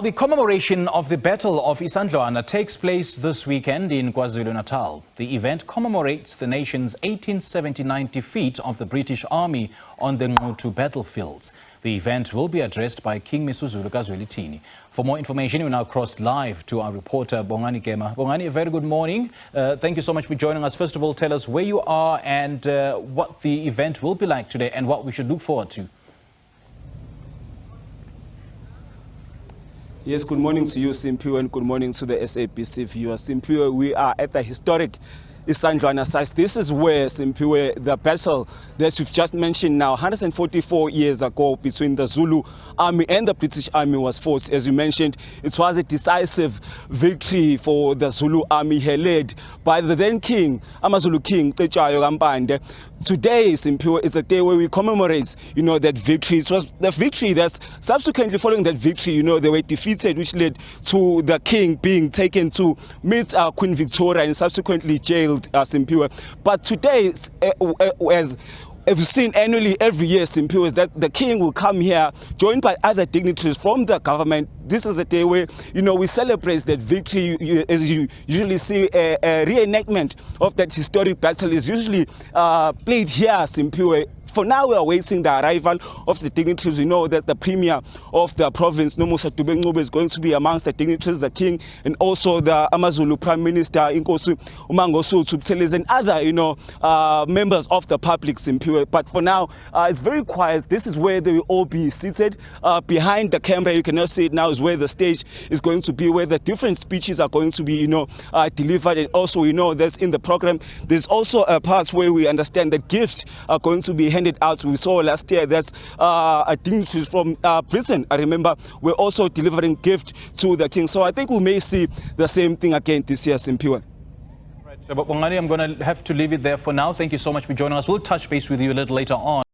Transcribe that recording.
The commemoration of the Battle of Isandlwana takes place this weekend in KwaZulu-Natal. The event commemorates the nation's 1879 defeat of the British Army on the Nquthu battlefields. The event will be addressed by King Misuzulu, kaZwelithini. For more information, we now cross live to our reporter, Bongani Gema. Bongani, a very good morning. Thank you so much for joining us. First of all, tell us where you are and what the event will be like today and what we should look forward to. Yes, good morning to you, Simpiwe, and good morning to the SABC viewers. Simpiwe, we are at the historic Isandlwana site. This is where, Simpiwe, the battle that you've just mentioned now, 144 years ago, between the Zulu army and the British army was fought. As you mentioned, it was a decisive victory for the Zulu army here, led by the then king, Amazulu king, Techayo Kampande. Today, Simpiwe, is the day where we commemorate, that victory. It was the victory that's subsequently following that victory, they were defeated, which led to the king being taken to meet Queen Victoria and subsequently jailed, Simpiwe. But today, as we've seen annually every year, Simpiwe, is that the king will come here joined by other dignitaries from the government. This is a day where, we celebrate that victory. As you usually see, a reenactment of that historic battle is usually played here, Simpiwe. For now, we are waiting the arrival of the dignitaries. We know that the premier of the province, Nomusa Dube-Ncube, is going to be amongst the dignitaries, the king, and also the Amazulu Prime Minister, Nquthu Umangosuthu, and other, members of the public, Simpiwe. But for now, it's very quiet. This is where they will all be seated. Behind the camera, you cannot see it now, is where the stage is going to be, where the different speeches are going to be, delivered. And also, that's in the program. There's also a part where we understand that gifts are going to be handed out. We saw last year that's dignitaries from Britain, I remember, we're also delivering gift to the king. So I think we may see the same thing again this year, Simpiwe. Right, so, but Bongani, I'm going to have to leave it there for now. Thank you so much for joining us. We'll touch base with you a little later on.